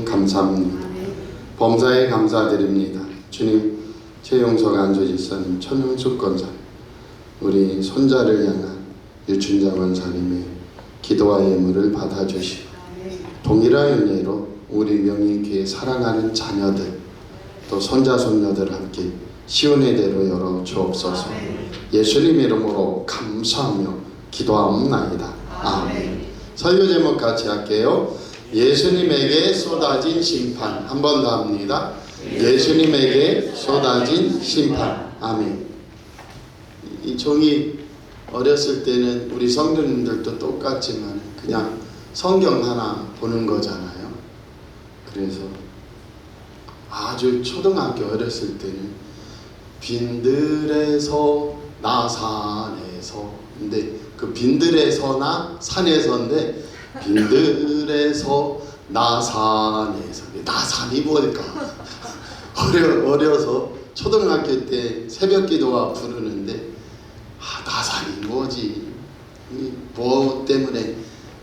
감사합니다. 범사에 감사드립니다. 주님, 최용석 안조집사님, 천용숙 권사, 우리 손자를 향한 유춘자 권사님의 기도와 예물을 받아주시고 동일한 은혜로 우리 명인교회 사랑하는 자녀들 또 손자 손녀들 함께 시온의 대로 열어 주옵소서. 예수님 이름으로 감사하며 기도하옵나이다. 아멘. 설교 제목 같이 할게요. 예수님에게 쏟아진 심판. 한 번 더 합니다. 예수님에게 쏟아진 심판. 아멘. 이 종이 어렸을 때는 우리 성도님들도 똑같지만 그냥 성경 하나 보는 거잖아요. 그래서 아주 초등학교 어렸을 때는 빈들에서 나산에서, 근데 그 빈들에서나 산에서인데 빈들에서 나산에서, 나산이 뭘까? 어려서 초등학교 때 새벽 기도와 부르는데 나산이 뭐지? 뭐 때문에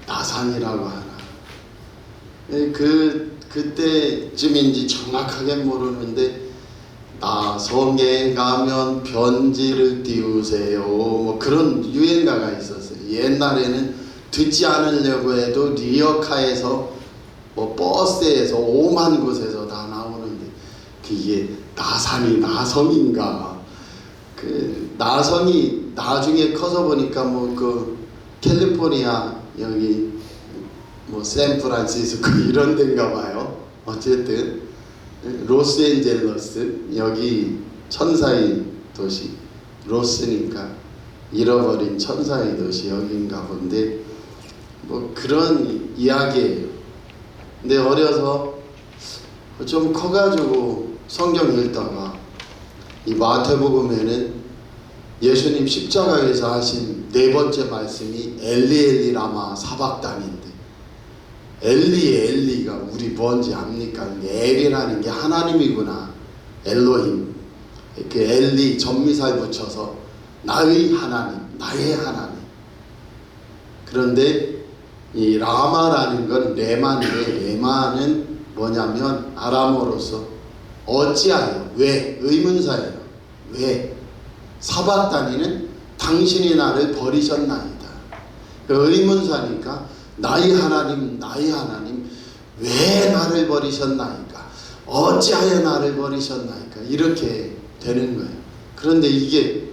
나산이라고 하나? 그때쯤인지 정확하게 모르는데 나성에 가면 편지를 띄우세요, 뭐 그런 유행가가 있었어요. 옛날에는 듣지 않으려고 해도 리어카에서 뭐 버스에서 오만 곳에서 다 나오는데 그게 나산이 나성인가? 그 나성이 나중에 커서 보니까 뭐 그 캘리포니아 여기 뭐 샌프란시스코 이런 데인가 봐요. 어쨌든 로스앤젤러스, 여기 천사의 도시, 로스니까 잃어버린 천사의 도시 여기인가 본데 뭐 그런 이야기예요. 근데 어려서 좀 커가지고 성경 읽다가 이 마태복음에는 예수님 십자가에서 하신 네 번째 말씀이 엘리 엘리 라마 사박단인데, 엘리가 우리 뭔지 압니까? 엘이라는 게 하나님이구나. 엘로힘. 그 엘리 전미살 붙여서 나의 하나님, 나의 하나님. 그런데 이 라마라는 건 레마인데, 레마는 뭐냐면 아람어로서 어찌하여, 왜, 의문사예요. 왜? 사박단이는 당신이 나를 버리셨나이다. 그 의문사니까 나의 하나님, 나의 하나님, 왜 나를 버리셨나이까? 어찌하여 나를 버리셨나이까? 이렇게 되는 거예요. 그런데 이게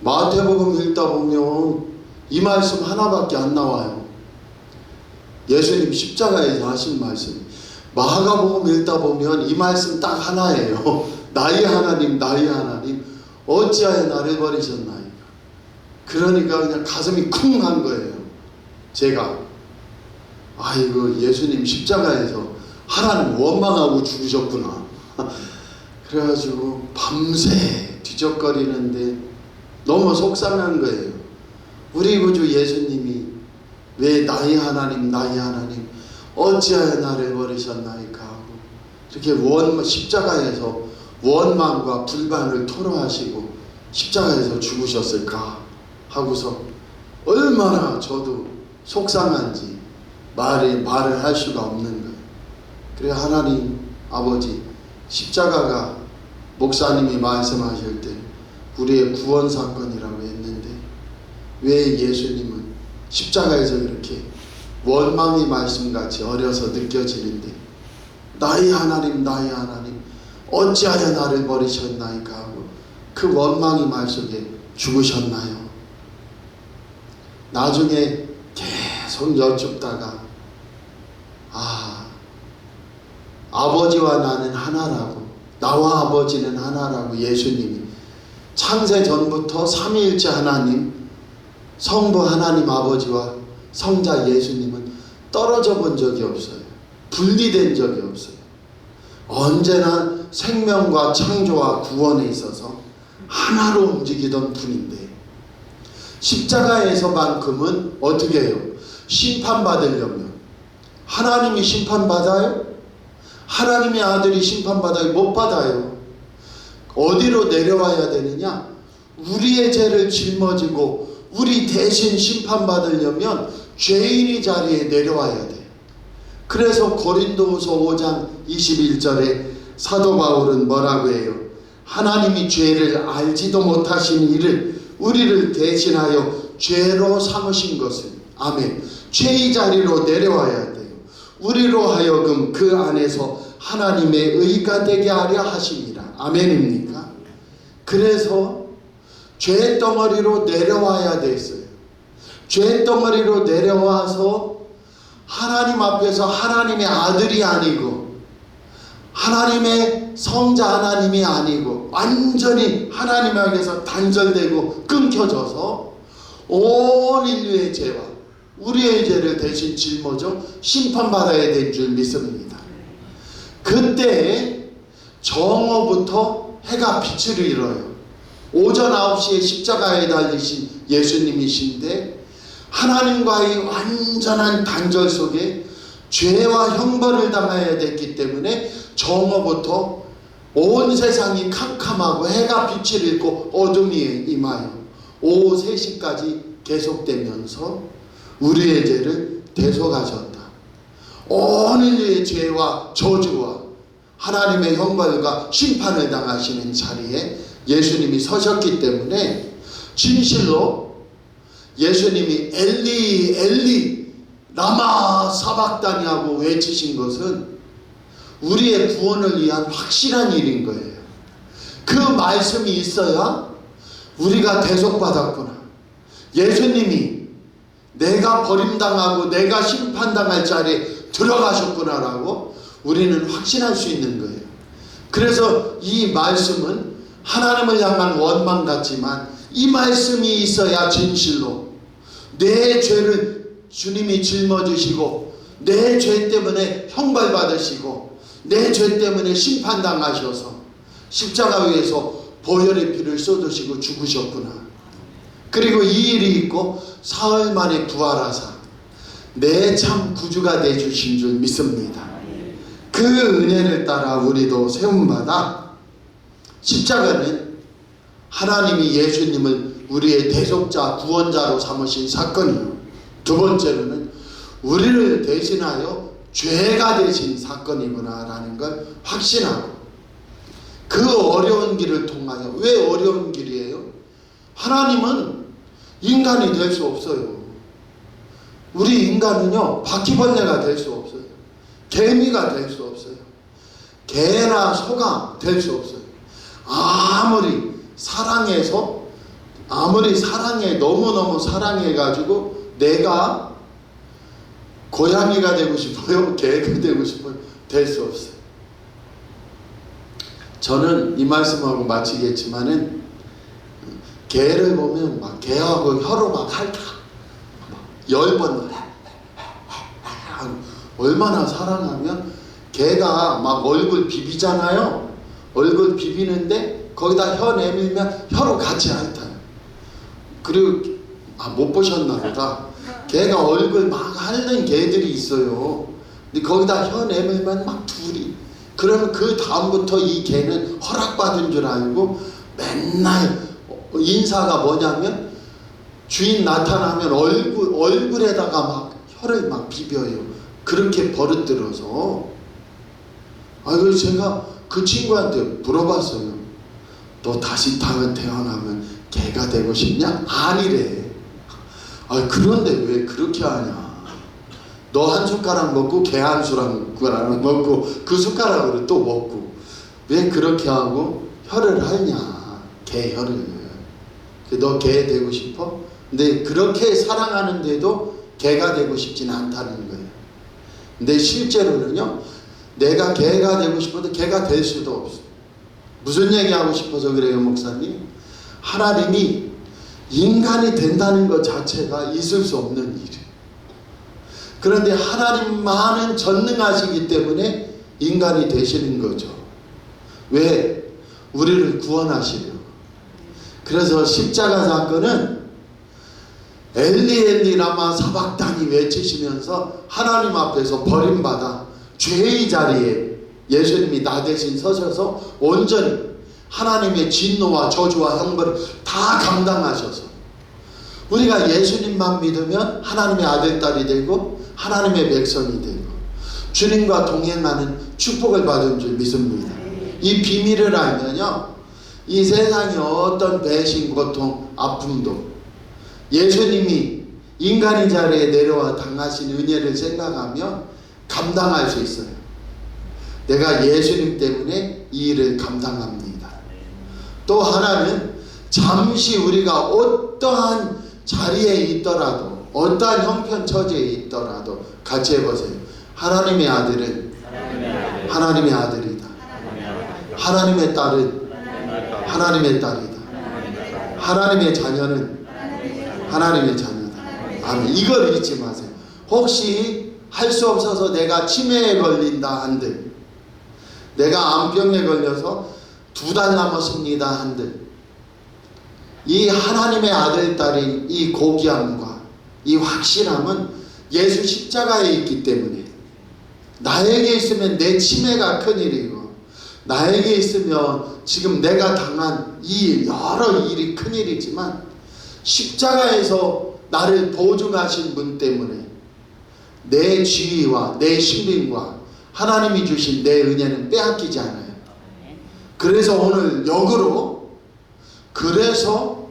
마태복음 읽다 보면 이 말씀 하나밖에 안 나와요. 예수님 십자가에서 하신 말씀. 마가복음 읽다 보면 이 말씀 딱 하나예요. 나의 하나님, 나의 하나님, 어찌하여 나를 버리셨나이까? 그러니까 그냥 가슴이 쿵 한 거예요. 제가 아이고, 예수님 십자가에서 하나님 원망하고 죽으셨구나. 그래가지고 밤새 뒤적거리는데 너무 속상한 거예요. 우리 구주 예수님이 왜 나의 하나님, 나의 하나님, 어찌하여 나를 버리셨나이까 하고 이렇게 십자가에서 원망과 불만을 토로하시고 십자가에서 죽으셨을까 하고서 얼마나 저도 속상한지 말을 할 수가 없는 거예요. 그래, 하나님 아버지, 십자가가 목사님이 말씀하실 때 우리의 구원 사건이라고 했는데 왜 예수님은 십자가에서 이렇게 원망의 말씀같이 어려서 느껴지는데 나의 하나님, 나의 하나님, 어찌하여 나를 버리셨나이까 하고 그 원망의 말 속에 죽으셨나요? 나중에 계속 여쭙다가 아버지와 나는 하나라고, 나와 아버지는 하나라고 예수님이 창세 전부터 삼위일체 하나님, 성부 하나님 아버지와 성자 예수님은 떨어져 본 적이 없어요. 분리된 적이 없어요. 언제나 생명과 창조와 구원에 있어서 하나로 움직이던 분인데 십자가에서만큼은 어떻게 해요? 심판받으려면 하나님이 심판받아요? 하나님의 아들이 심판받아요? 못 받아요. 어디로 내려와야 되느냐? 우리의 죄를 짊어지고 우리 대신 심판받으려면 죄인의 자리에 내려와야 돼요. 그래서 고린도후서 5장 21절에 사도 바울은 뭐라고 해요? 하나님이 죄를 알지도 못하신 이를 우리를 대신하여 죄로 삼으신 것을, 아멘, 죄의 자리로 내려와야 돼요. 우리로 하여금 그 안에서 하나님의 의가 되게 하려 하심이라. 아멘입니까? 그래서 죄덩어리로 내려와야 됐어요. 죄덩어리로 내려와서 하나님 앞에서 하나님의 아들이 아니고 하나님의 성자 하나님이 아니고 완전히 하나님에게서 단절되고 끊겨져서 온 인류의 죄와 우리의 죄를 대신 짊어져 심판받아야 될 줄 믿습니다. 그때 정오부터 해가 빛을 잃어요. 오전 9시에 십자가에 달리신 예수님이신데 하나님과의 완전한 단절 속에 죄와 형벌을 당해야 됐기 때문에 정오부터 온 세상이 캄캄하고 해가 빛을 잃고 어둠이 임하여 오후 3시까지 계속되면서 우리의 죄를 대속하셨다. 온 인류의 죄와 저주와 하나님의 형벌과 심판을 당하시는 자리에 예수님이 서셨기 때문에 진실로 예수님이 엘리 엘리 라마 사박다니 하고 외치신 것은 우리의 구원을 위한 확실한 일인 거예요. 그 말씀이 있어야 우리가 대속받았구나. 예수님이 내가 버림당하고 내가 심판당할 자리에 들어가셨구나라고 우리는 확신할 수 있는 거예요. 그래서 이 말씀은 하나님을 향한 원망 같지만 이 말씀이 있어야 진실로 내 죄를 주님이 짊어지시고 내 죄 때문에 형벌받으시고 내 죄 때문에 심판당하셔서 십자가 위에서 보혈의 피를 쏟으시고 죽으셨구나. 그리고 이 일이 있고 사흘 만에 부활하사 내 참 구주가 되주신 줄 믿습니다. 그 은혜를 따라 우리도 세움받아 십자가는 하나님이 예수님을 우리의 대속자 구원자로 삼으신 사건이요, 두 번째로는 우리를 대신하여 죄가 되신 사건이구나 라는 걸 확신하고 그 어려운 길을 통하여, 왜 어려운 길이에요? 하나님은 인간이 될 수 없어요. 우리 인간은요 바퀴벌레가 될 수 없어요. 개미가 될 수 없어요. 개나 소가 될 수 없어요. 아무리 사랑해 너무너무 사랑해가지고 내가 고양이가 되고 싶어요? 개가 되고 싶어요? 될 수 없어요. 저는 이 말씀하고 마치겠지만은 개를 보면 막 개하고 혀로 막 핥아 10번 얼마나 사랑하면 개가 막 얼굴 비비잖아요. 얼굴 비비는데 거기다 혀 내밀면 혀로 같이 핥아요. 그리고 못 보셨나 보다. 개가 얼굴 막 핥는 개들이 있어요. 근데 거기다 혀 내밀면 막 둘이. 그러면 그 다음부터 이 개는 허락받은 줄 알고 맨날 인사가 뭐냐면 주인 나타나면 얼굴에다가 막 혀를 막 비벼요. 그렇게 버릇들어서. 그래서 제가 그 친구한테 물어봤어요. 너 다시 태어나면 개가 되고 싶냐? 아니래. 그런데 왜 그렇게 하냐? 너 한 숟가락 먹고 개 한 숟가락 먹고 그 숟가락으로 또 먹고 왜 그렇게 하고 혀를 핥냐? 개 혀를. 너 개 되고 싶어? 근데 그렇게 사랑하는데도 개가 되고 싶지는 않다는 거예요. 근데 실제로는요, 내가 개가 되고 싶어도 개가 될 수도 없어. 무슨 얘기하고 싶어서 그래요, 목사님? 하나님이 인간이 된다는 것 자체가 있을 수 없는 일이에요. 그런데 하나님만은 전능하시기 때문에 인간이 되시는 거죠. 왜? 우리를 구원하시려고. 그래서 십자가 사건은 엘리 엘리 라마 사박다니 외치시면서 하나님 앞에서 버림받아 죄의 자리에 예수님이 나 대신 서셔서 온전히 하나님의 진노와 저주와 형벌을 다 감당하셔서 우리가 예수님만 믿으면 하나님의 아들, 딸이 되고 하나님의 백성이 되고 주님과 동행하는 축복을 받은 줄 믿습니다. 이 비밀을 알면요, 이 세상의 어떤 배신, 고통, 아픔도 예수님이 인간의 자리에 내려와 당하신 은혜를 생각하며 감당할 수 있어요. 내가 예수님 때문에 이 일을 감당합니다. 또 하나는 잠시 우리가 어떠한 자리에 있더라도, 어떠한 형편처지에 있더라도 같이 해보세요. 하나님의 아들은 하나님의 아들이다. 하나님의 딸은 하나님의 딸이다. 하나님의 자녀는 하나님의 자녀다. 아멘. 이걸 잊지 마세요. 혹시 할 수 없어서 내가 치매에 걸린다 한들, 내가 암병에 걸려서 2달 남았습니다 한들, 이 하나님의 아들, 딸인 이 고귀함과 이 확실함은 예수 십자가에 있기 때문에, 나에게 있으면 내 치매가 큰일이고, 나에게 있으면 지금 내가 당한 이 여러 일이 큰일이지만, 십자가에서 나를 보증하신 분 때문에 내 지위와 내 신빙과 하나님이 주신 내 은혜는 빼앗기지 않아요. 그래서 오늘 역으로, 그래서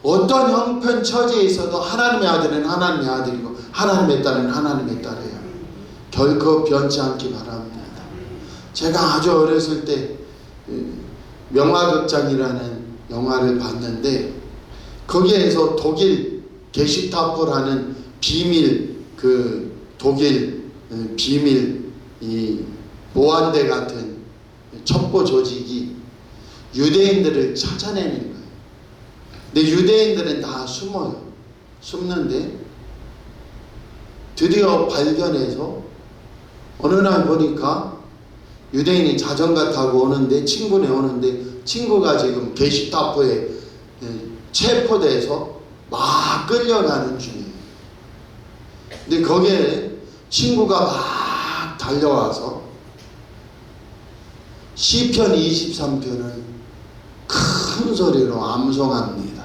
어떤 형편 처지에 있어도 하나님의 아들은 하나님의 아들이고 하나님의 딸은 하나님의 딸이에요. 결코 변치 않기 바랍니다. 제가 아주 어렸을 때 명화극장이라는 영화를 봤는데, 거기에서 독일 게슈타포라는 비밀, 독일 비밀 이 보안대 같은 첩보 조직이 유대인들을 찾아내는 거예요. 근데 유대인들은 다 숨어요. 숨는데 드디어 발견해서 어느 날 보니까 유대인이 자전거 타고 오는데, 친구네 오는데, 친구가 지금 게슈타포에 체포돼서 막 끌려가는 중이에요. 근데 거기에 친구가 막 달려와서 시편 23편을 큰 소리로 암송합니다.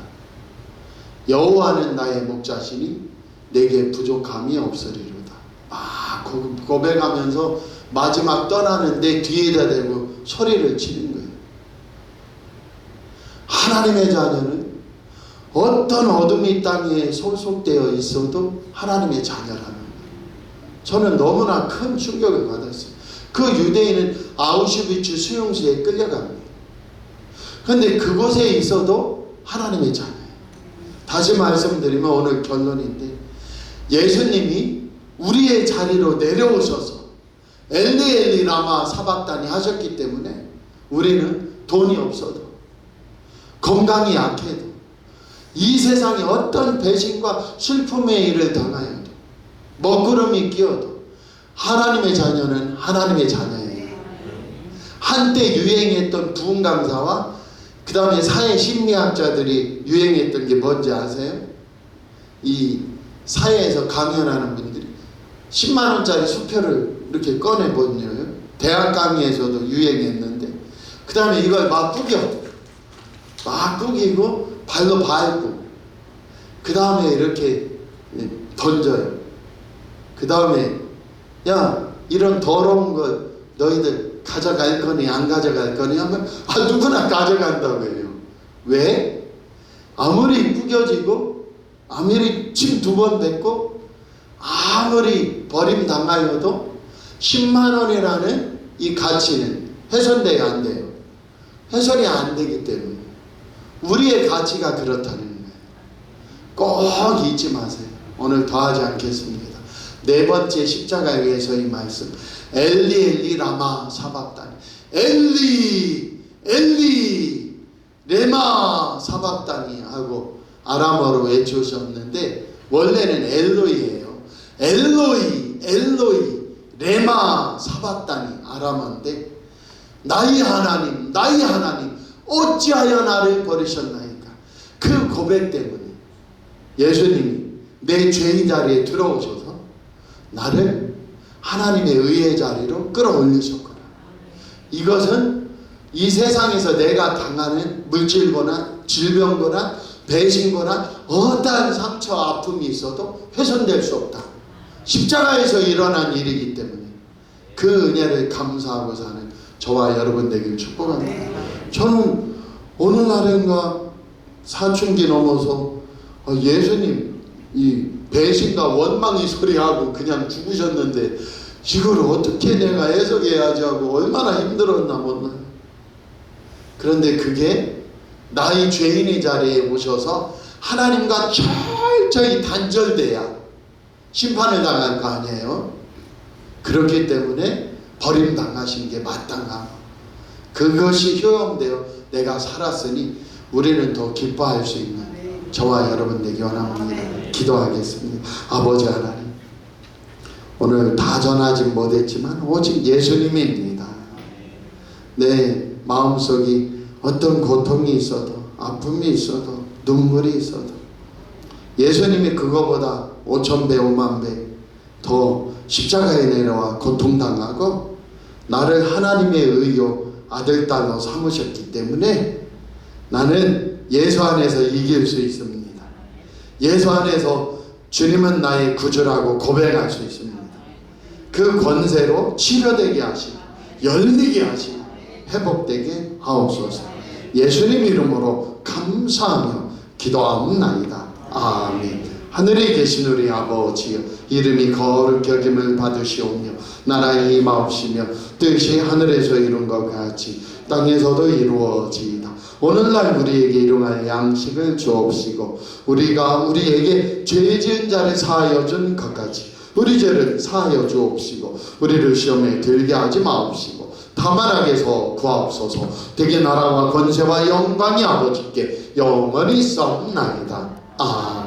여호와는 나의 목자시니 내게 부족함이 없으리로다. 막 고백하면서 마지막 떠나는데 뒤에다 대고 소리를 치는 거예요. 하나님의 자녀는 어떤 어둠이 땅에 소속되어 있어도 하나님의 자녀라는 거예요. 저는 너무나 큰 충격을 받았어요. 그 유대인은 아우슈비츠 수용소에 끌려갑니다. 그런데 그곳에 있어도 하나님의 자녀예요. 다시 말씀드리면 오늘 결론인데, 예수님이 우리의 자리로 내려오셔서 엘리 엘리 라마 사박다니 하셨기 때문에 우리는 돈이 없어도, 건강이 약해도, 이 세상에 어떤 배신과 슬픔의 일을 당하여도, 먹구름이 끼어도 하나님의 자녀는 하나님의 자녀예요. 한때 유행했던 부흥 강사와 그 다음에 사회 심리학자들이 유행했던 게 뭔지 아세요? 이 사회에서 강연하는 분들이 10만원짜리 수표를 이렇게 꺼내보냐요. 대학 강의에서도 유행했는데, 그 다음에 이걸 막 구기고 발로 밟고, 그 다음에 이렇게 던져요. 그 다음에 야, 이런 더러운 거 너희들 가져갈 거니 안 가져갈 거니 하면 누구나 가져간다고 해요. 왜? 아무리 구겨지고, 아무리 침 2번 뱉고, 아무리 버림당하여도 10만원이라는 이 가치는 훼손돼야 안 돼요. 훼손이 안 되기 때문에 우리의 가치가 그렇다는 거예요. 꼭 잊지 마세요. 오늘 더하지 않겠습니다. 4번째 십자가 위에서의 말씀, 엘리 엘리 라마 사박다니, 엘리 엘리 레마 사박다니 하고 아람어로 외치셨는데, 원래는 엘로이예요. 엘로이 엘로이 레마 사박다니 아람어인데, 나의 하나님 나의 하나님 어찌하여 나를 버리셨나이까. 그 고백 때문에 예수님이 내 죄인 자리에 들어오셔서 나를 하나님의 의의 자리로 끌어올리셨구나. 이것은 이 세상에서 내가 당하는 물질거나 질병거나 배신거나 어떠한 상처 아픔이 있어도 훼손될 수 없다. 십자가에서 일어난 일이기 때문에 그 은혜를 감사하고 사는 저와 여러분 되길 축복합니다. 저는 어느 날인가 사춘기 넘어서 예수님 이 배신과 원망의 소리하고 그냥 죽으셨는데 이걸 어떻게 내가 해석해야지 하고 얼마나 힘들었나 몰라요. 그런데 그게 나의 죄인의 자리에 오셔서 하나님과 철저히 단절돼야 심판을 당할 거 아니에요. 그렇기 때문에 버림당하신 게 마땅하고 그것이 효용되어 내가 살았으니 우리는 더 기뻐할 수 있는 저와 여러분 되기 원합니다. 기도하겠습니다. 아버지 하나님, 오늘 다 전하지 못했지만 오직 예수님입니다. 내 마음속에 어떤 고통이 있어도 아픔이 있어도 눈물이 있어도 예수님이 그거보다 5,000배 5만 배 더 십자가에 내려와 고통당하고 나를 하나님의 의요 아들 딸로 삼으셨기 때문에 나는 예수 안에서 이길 수 있습니다. 예수 안에서 주님은 나의 구주라고 고백할 수 있습니다. 그 권세로 치료되게 하시고 열리게 하시고 회복되게 하옵소서. 예수님 이름으로 감사하며 기도하옵나이다. 아멘. 하늘에 계신 우리 아버지여, 이름이 거룩히 여김을 받으시오며 나라의 임하옵시며 뜻이 하늘에서 이룬 것 같이 땅에서도 이루어지이다. 오늘날 우리에게 일용할 양식을 주옵시고 우리가 우리에게 죄 지은 자를 사하여 준 것 같이 우리 죄를 사하여 주옵시고 우리를 시험에 들게 하지 마옵시고 다만 악에서 구하옵소서. 대개 나라와 권세와 영광이 아버지께 영원히 있사옵나이다. 아멘.